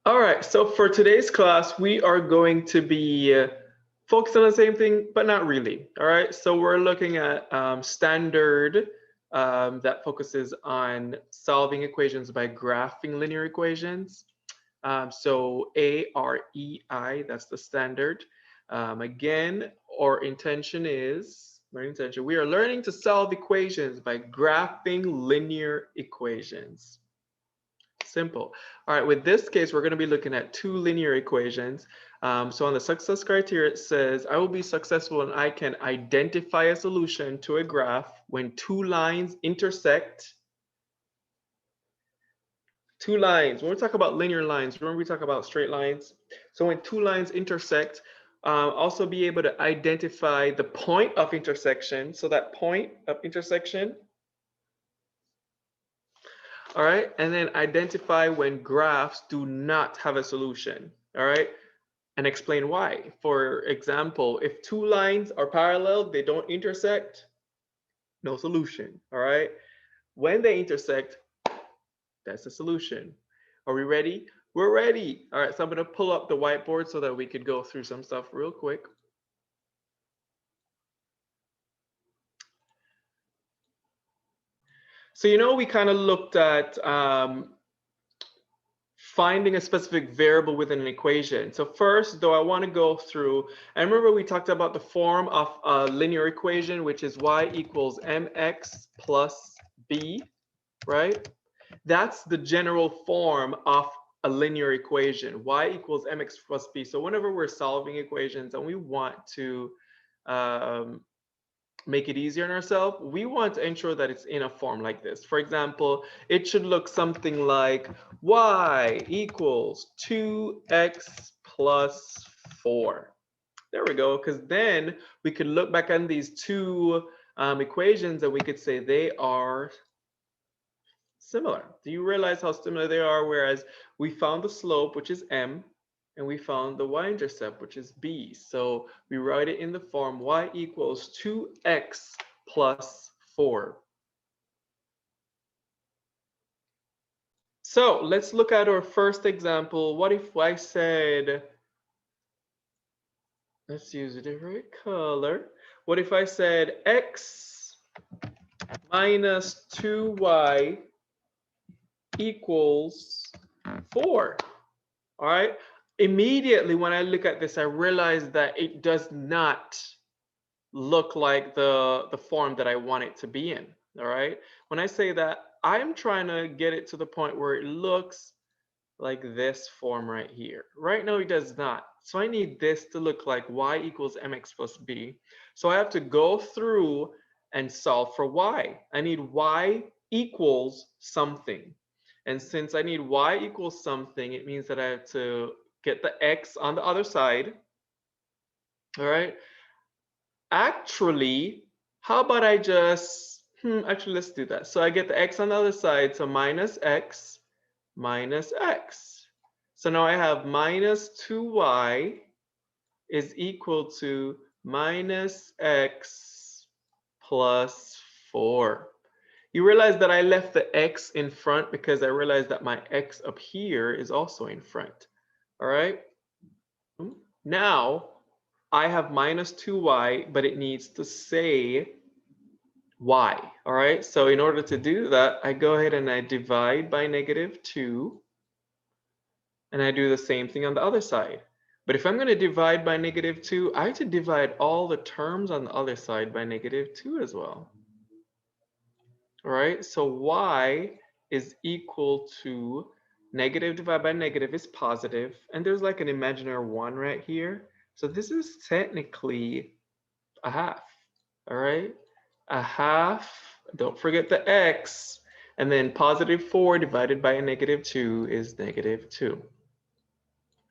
All right, so for today's class, we are going to be focused on the same thing, but not really. All right, so we're looking at standard that focuses on solving equations by graphing linear equations. So AREI, that's the standard. Again, our intention is, we are learning to solve equations by graphing linear equations. Simple. All right, with this case, we're going to be looking at two linear equations. So on the success criteria, it says, I will be successful and I can identify a solution to a graph when two lines intersect. Two lines, when we talk about linear lines, remember we talk about straight lines? So when two lines intersect, also be able to identify the point of intersection. So that point of intersection. All right, and then identify when graphs do not have a solution, all right, and explain why. For example, if two lines are parallel, they don't intersect, no solution, all right? When they intersect, that's the solution. Are we ready? We're ready. All right, so I'm gonna pull up the whiteboard so that we could go through some stuff real quick. So, we kind of looked at finding a specific variable within an equation. So first, though, I want to go through, and remember we talked about the form of a linear equation, which is y equals mx plus b, right? That's the general form of a linear equation, y equals mx plus b. So whenever we're solving equations and we want to make it easier on ourselves, we want to ensure that it's in a form like this. For example, it should look something like y equals 2x plus 4. There we go, because then we could look back on these two equations and we could say they are similar. Do you realize how similar they are? Whereas we found the slope, which is m, and we found the y-intercept, which is b. So we write it in the form y equals 2x plus 4. So let's look at our first example. What if I said, let's use a different color. What if I said x minus 2y equals 4? All right. Immediately when I look at this, I realize that it does not look like the form that I want it to be in. All right. When I say that, I'm trying to get it to the point where it looks like this form right here. Right now it does not. So I need this to look like y equals mx plus b. So I have to go through and solve for y. I need y equals something. And since I need y equals something, it means that I have to get the x on the other side. All right. Actually, how about I just, actually, let's do that. So I get the x on the other side. So minus x minus x. So now I have minus 2y is equal to minus x plus 4. You realize that I left the x in front because I realized that my x up here is also in front. All right. Now I have minus 2y, but it needs to say y. All right. So in order to do that, I go ahead and I divide by -2. And I do the same thing on the other side. But if I'm going to divide by -2, I have to divide all the terms on the other side by -2 as well. All right, so y is equal to negative divided by negative is positive, and there's like an imaginary 1 right here. So this is technically a half. All right, a half, don't forget the x, and then positive 4 divided by a -2 is -2.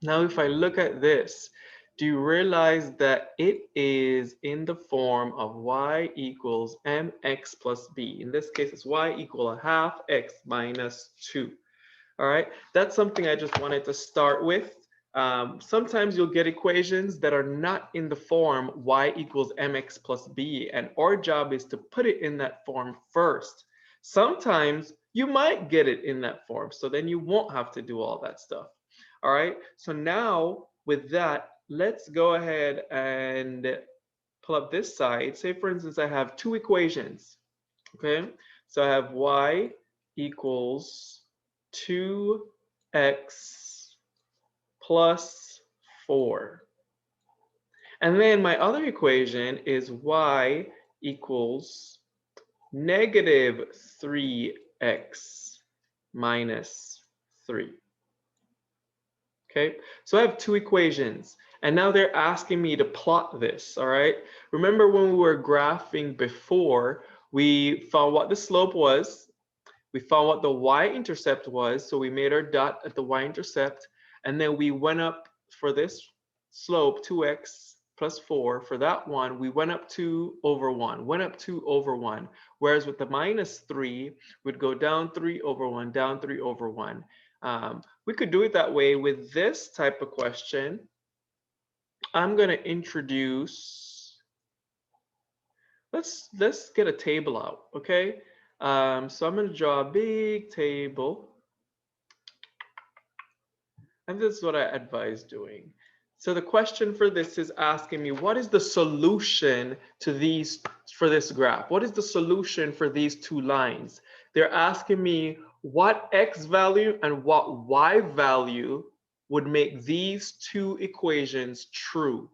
Now, if I look at this, do you realize that it is in the form of y equals mx plus b? In this case, it's y equal a half x minus 2. All right, that's something I just wanted to start with. Sometimes you'll get equations that are not in the form y equals mx plus b, and our job is to put it in that form first. Sometimes you might get it in that form, so then you won't have to do all that stuff. All right, so now with that, let's go ahead and pull up this side. Say, for instance, I have two equations. Okay, so I have y equals 2x plus 4. And then my other equation is y equals negative 3x minus 3. Okay, so I have two equations, and now they're asking me to plot this. All right, remember when we were graphing before, we found what the slope was, we found what the y-intercept was, so we made our dot at the y-intercept, and then we went up for this slope 2x plus 4. For that one, we went up 2 over 1, went up 2 over 1, whereas with the minus 3, we'd go down 3 over 1, down 3 over 1. We could do it that way. With this type of question, I'm going to introduce, let's get a table out, okay? So I'm going to draw a big table, and this is what I advise doing. So the question for this is asking me, what is the solution to these, for this graph? What is the solution for these two lines? They're asking me what x value and what y value would make these two equations true.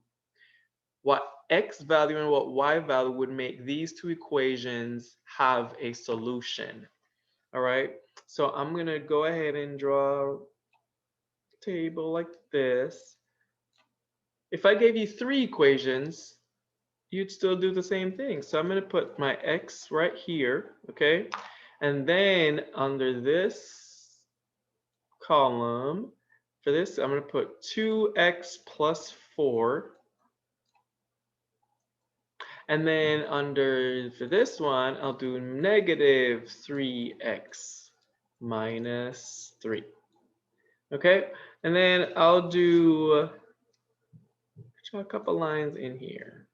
What x value and what y value would make these two equations have a solution. All right, so I'm gonna go ahead and draw a table like this. If I gave you three equations, you'd still do the same thing. So I'm gonna put my x right here, okay? And then under this column, for this, I'm gonna put 2x plus 4. And then under, for this one, I'll do negative 3x minus 3. Okay, and then I'll do a couple lines in here.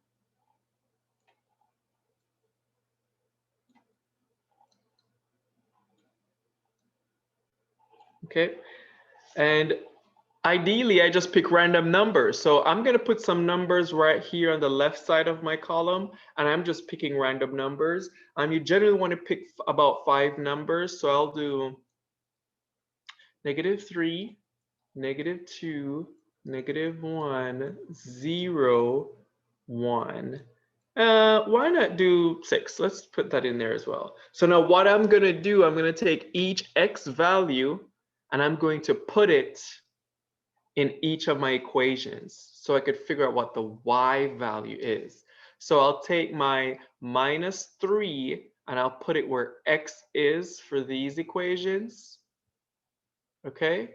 Okay, and ideally I just pick random numbers. So I'm going to put some numbers right here on the left side of my column, and I'm just picking random numbers. You generally want to pick about 5 numbers. So I'll do negative 3, negative 2, negative 1, 0, 1. Why not do 6? Let's put that in there as well. So now what I'm going to do, I'm going to take each x value and I'm going to put it in each of my equations so I could figure out what the y value is. So I'll take my minus 3 and I'll put it where x is for these equations. Okay?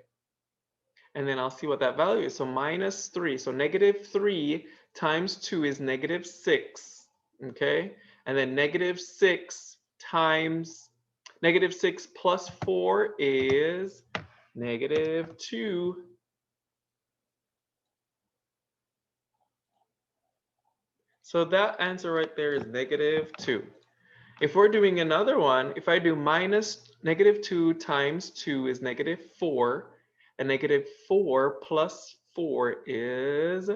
And then I'll see what that value is. So minus 3. So negative 3 times 2 is negative 6. Okay? And then negative 6 times negative 6 plus 4 is negative 2. So that answer right there is negative 2. If we're doing another one, if I do minus negative 2 times 2 is negative 4, and negative 4 plus 4 is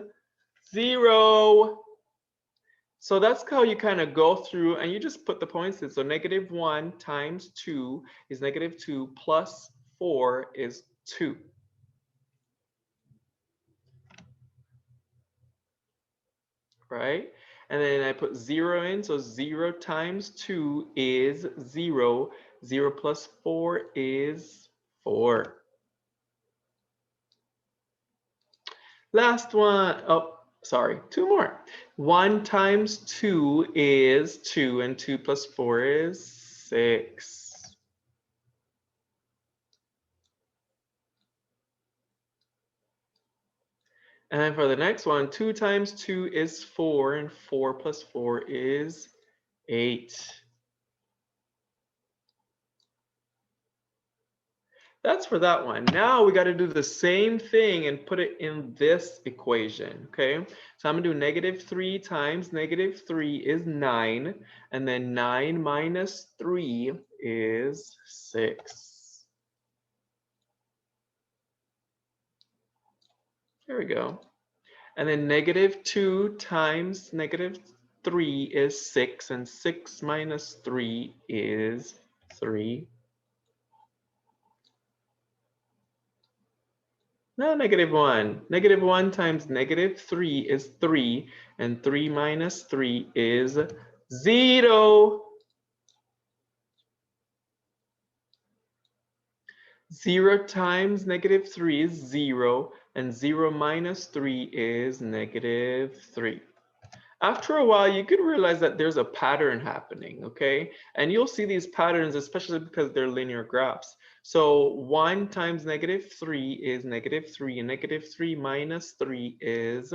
0. So that's how you kind of go through and you just put the points in. So negative 1 times 2 is negative 2 plus 4 is 2. Right? And then I put 0 in, so 0 times 2 is 0. 0 plus 4 is 4. Last one. Oh, sorry, 2 more. 1 times 2 is 2, and 2 plus 4 is 6. And then for the next one, 2 times 2 is 4, and 4 plus 4 is 8. That's for that one. Now we got to do the same thing and put it in this equation, okay? So I'm going to do negative 3 times negative 3 is 9, and then 9 minus 3 is 6. There we go. And then -2 times -3 is 6, and 6 minus 3 is 3. No, -1. -1 times -3 is 3, and 3 minus 3 is 0. 0 times -3 is 0, and 0 minus 3 is -3. After a while, you could realize that there's a pattern happening, okay? And you'll see these patterns, especially because they're linear graphs. So 1 times -3 is -3, and -3 minus 3 is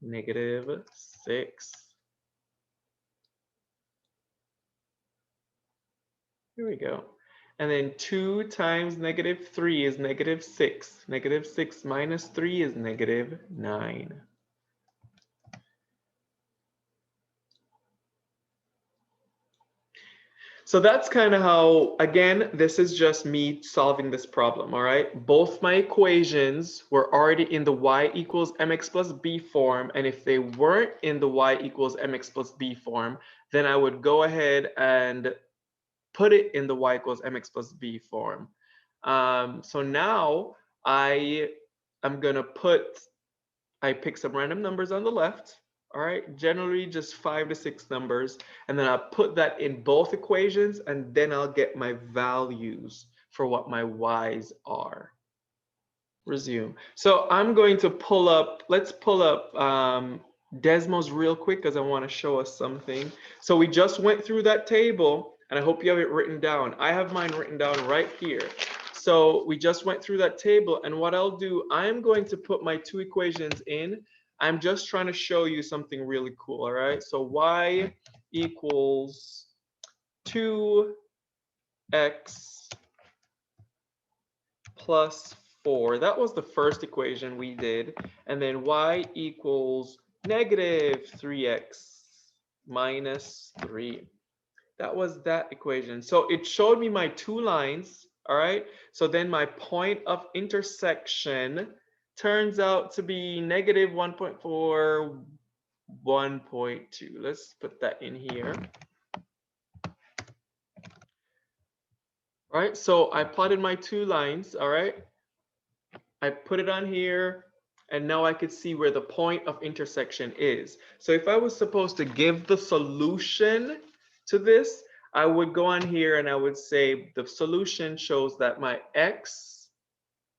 -6. Here we go. And then 2 times -3 is -6. -6 minus 3 is -9. So that's kind of how, again, this is just me solving this problem, all right? Both my equations were already in the y equals mx plus b form, and if they weren't in the y equals mx plus b form, then I would go ahead and put it in the y equals mx plus b form. So now I am gonna I pick some random numbers on the left, all right, generally just 5 to 6 numbers, and then I'll put that in both equations, and then I'll get my values for what my y's are. Resume. So I'm going to pull up, let's pull up Desmos real quick because I want to show us something. So we just went through that table, and I hope you have it written down. I have mine written down right here. So we just went through that table, and what I'll do, I'm going to put my two equations in. I'm just trying to show you something really cool, all right? So y equals 2x plus 4. That was the first equation we did. And then y equals -3x minus 3. That was that equation. So it showed me my two lines, all right? So then my point of intersection turns out to be -1.4, 1.2. Let's put that in here. All right, so I plotted my two lines, all right? I put it on here, and now I could see where the point of intersection is. So if I was supposed to give the solution to this, I would go on here and I would say the solution shows that my x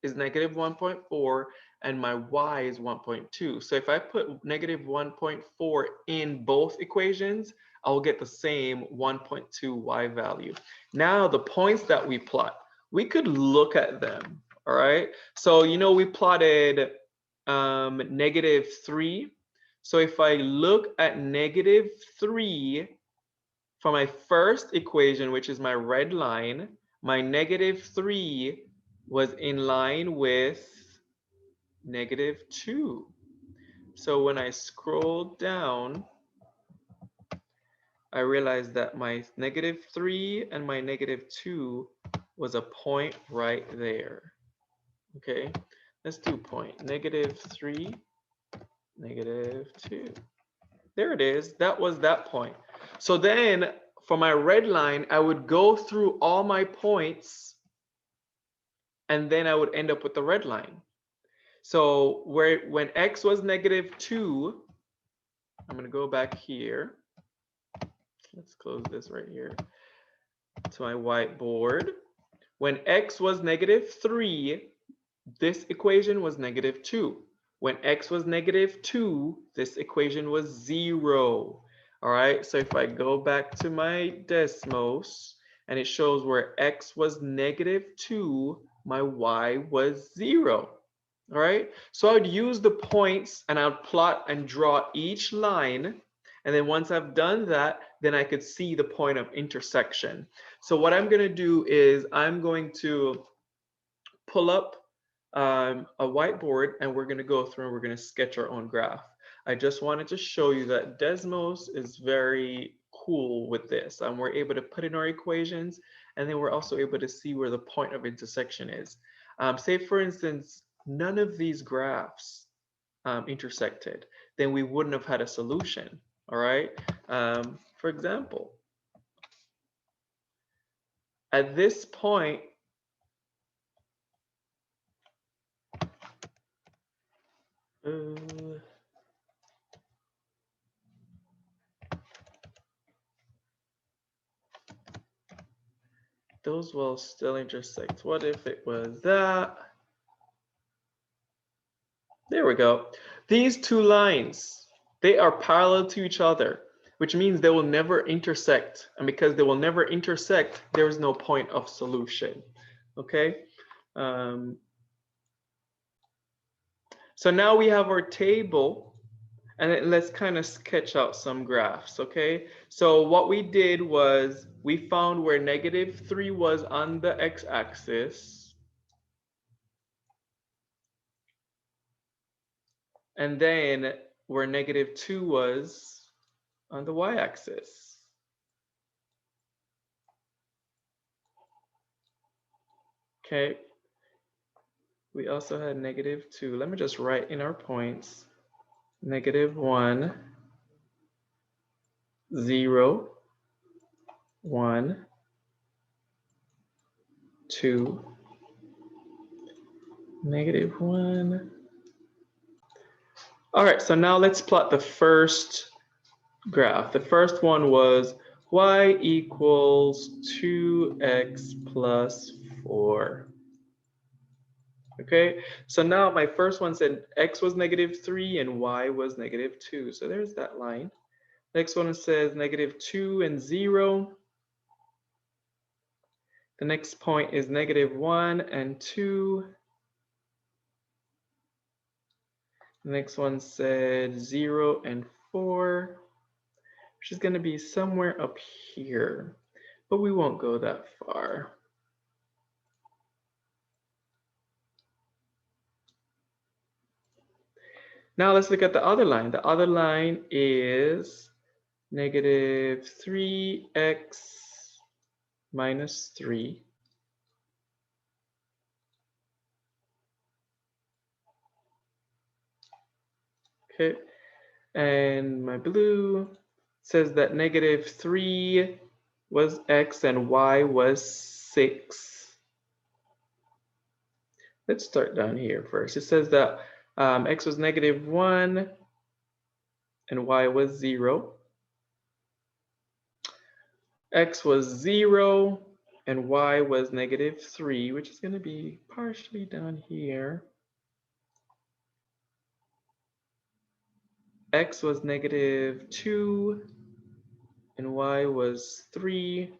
is -1.4 and my y is 1.2. So if I put -1.4 in both equations, I'll get the same 1.2 y value. Now the points that we plot, we could look at them, all right? So you know we plotted -3. So if I look at -3 for my first equation, which is my red line, my -3 was in line with -2. So when I scroll down, I realized that my -3 and my -2 was a point right there. Okay, let's do point -3, -2. There it is. That was that point. So then for my red line, I would go through all my points, and then I would end up with the red line. So when x was -2, I'm going to go back here. Let's close this right here to my whiteboard. When x was -3, this equation was -2. When x was -2, this equation was 0. All right, so if I go back to my Desmos and it shows where x was -2, my y was 0. All right, so I'd use the points and I'd plot and draw each line. And then once I've done that, then I could see the point of intersection. So what I'm going to do is I'm going to pull up a whiteboard, and we're going to go through and we're going to sketch our own graph. I just wanted to show you that Desmos is very cool with this. We're able to put in our equations, and then we're also able to see where the point of intersection is. Say, for instance, none of these graphs intersected, then we wouldn't have had a solution. All right. For example, at this point, those will still intersect. What if it was that? There we go. These two lines, they are parallel to each other, which means they will never intersect. And because they will never intersect, there is no point of solution. Okay. So now we have our table, and let's kind of sketch out some graphs. Okay. So what we did was we found where -3 was on the x-axis. And then where -2 was on the y-axis. Okay. We also had -2. Let me just write in our points. -1, 0, 1, 2, -1. All right, so now let's plot the first graph. The first one was y equals 2x plus 4. Okay, so now my first one said x was -3 and y was -2. So there's that line. Next one says -2 and 0. The next point is -1 and 2. The next one said 0 and 4, which is going to be somewhere up here, but we won't go that far. Now let's look at the other line. The other line is -3x minus 3. Okay, and my blue says that -3 was x and y was 6. Let's start down here first. It says that x was -1 and y was 0. X was 0 and y was -3, which is going to be partially down here. X was -2 and y was 3.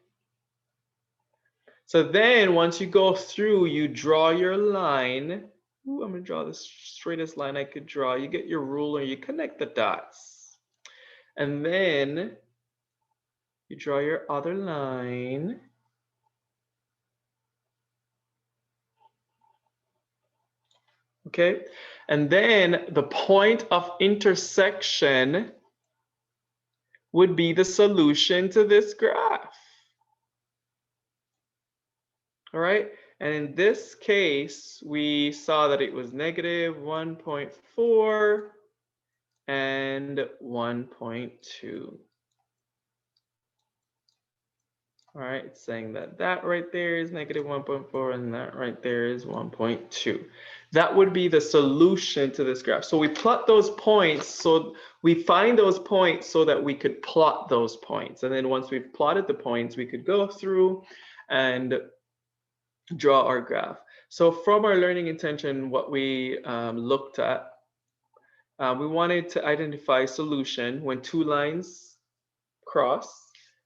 So then once you go through, you draw your line. Ooh, I'm going to draw the straightest line I could draw. You get your ruler, you connect the dots. And then you draw your other line. Okay, and then the point of intersection would be the solution to this graph. All right, and in this case, we saw that it was -1.4 and 1.2. All right, it's saying that that right there is -1.4 and that right there is 1.2. That would be the solution to this graph. So we plot those points, so we find those points so that we could plot those points. And then once we've plotted the points, we could go through and draw our graph. So from our learning intention, what we looked at, we wanted to identify solution when two lines cross.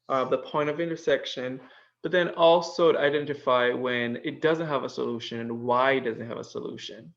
The point of intersection, but then also to identify when it doesn't have a solution and why it doesn't have a solution.